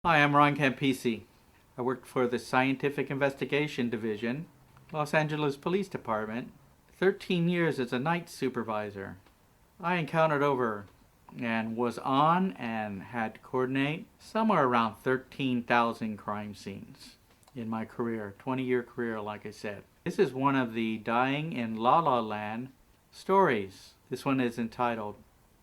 Hi, I'm Ron Campise. I worked for the Scientific Investigation Division, Los Angeles Police Department, 13 years as a night supervisor. I encountered over and was on and had to coordinate somewhere around 13,000 crime scenes in my career, 20-year career, like I said. This is one of the Dying in La La Land stories. This one is entitled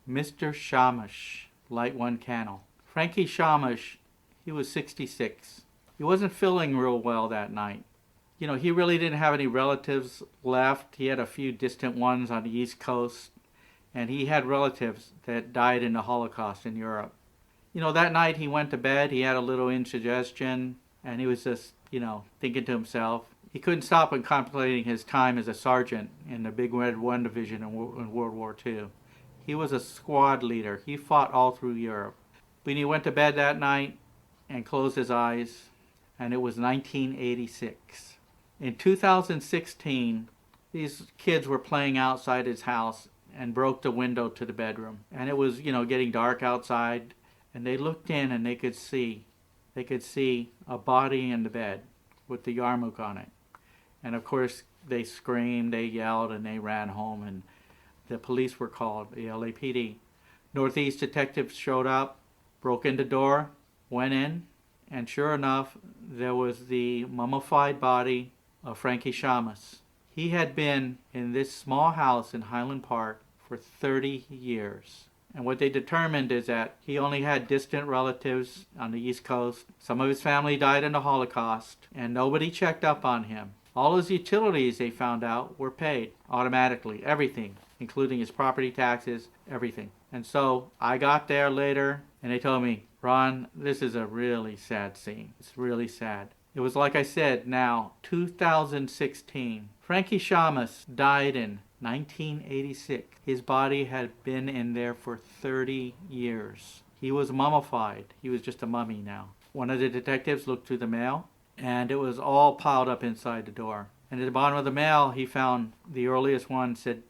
Mr. Shamash, Light One Candle. Frankie Shamash, he was 66. He wasn't feeling real well that night. You know, he really didn't have any relatives left. He had a few distant ones on the East Coast, and he had relatives that died in the Holocaust in Europe. You know, that night he went to bed, he had a little indigestion, and he was just, thinking to himself. He couldn't stop contemplating his time as a sergeant in the Big Red 1 Division in World War II. He was a squad leader. He fought all through Europe. When he went to bed that night and closed his eyes, and it was 1986. In 2016, these kids were playing outside his house and broke the window to the bedroom. And it was, getting dark outside, and they looked in and they could see a body in the bed with the yarmulke on it. And of course, they screamed, they yelled, and they ran home, and the police were called, the LAPD. Northeast detectives showed up, broke in the door, went in, and sure enough, there was the mummified body of Frankie Shamash. He had been in this small house in Highland Park for 30 years. And what they determined is that he only had distant relatives on the East Coast. Some of his family died in the Holocaust, and nobody checked up on him. All his utilities, they found out, were paid automatically, everything, including his property taxes, everything. And so I got there later, and they told me, Ron, this is a really sad scene. It's really sad. It was like I said, now, 2016. Frankie Shamash died in 1986. His body had been in there for 30 years. He was mummified. He was just a mummy now. One of the detectives looked through the mail, and it was all piled up inside the door. And at the bottom of the mail, he found the earliest one said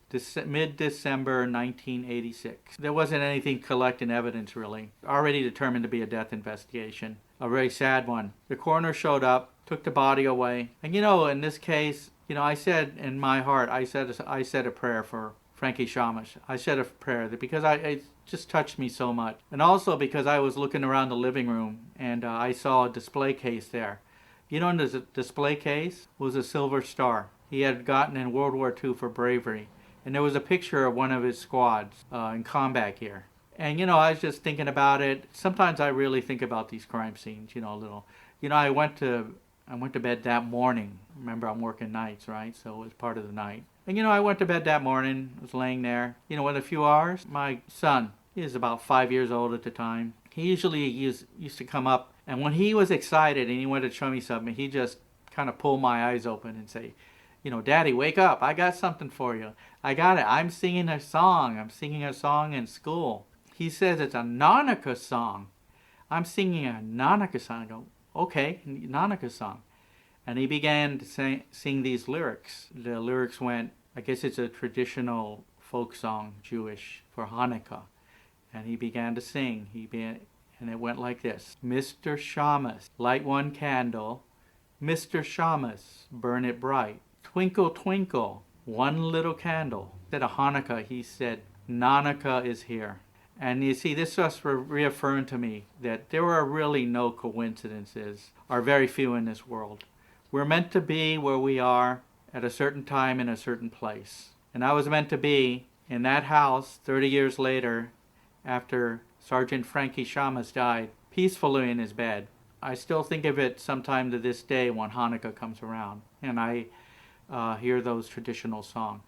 mid-December 1986. There wasn't anything collecting evidence, really. Already determined to be a death investigation. A very sad one. The coroner showed up, took the body away. And in this case, I said in my heart, I said a prayer for Frankie Shamash. I said a prayer because it just touched me so much. And also because I was looking around the living room and I saw a display case there. In the display case was a Silver Star he had gotten in World War II for bravery. And there was a picture of one of his squads in combat here. And, I was just thinking about it. Sometimes I really think about these crime scenes, a little. I went to bed that morning. Remember, I'm working nights, right? So it was part of the night. And, I went to bed that morning, was laying there. In a few hours, my son, he was about 5 years old at the time. He usually used to come up, and when he was excited and he wanted to show me something, he just kind of pulled my eyes open and say, Daddy, wake up. I got something for you. I got it. I'm singing a song. I'm singing a song in school. He says it's a Nanaka song. I'm singing a Nanaka song. I go, okay, Nanaka song. And he began to sing these lyrics. The lyrics went, I guess it's a traditional folk song, Jewish, for Hanukkah. And he began to sing. And it went like this. Mr. Shamash, light one candle. Mr. Shamash, burn it bright. Twinkle, twinkle, one little candle. Instead of Hanukkah, he said, Nanaka is here. And you see, this just reaffirmed to me that there are really no coincidences, or very few in this world. We're meant to be where we are at a certain time in a certain place. And I was meant to be in that house 30 years later after Sergeant Frankie Shamash died, peacefully in his bed. I still think of it sometime to this day when Hanukkah comes around, and I hear those traditional songs.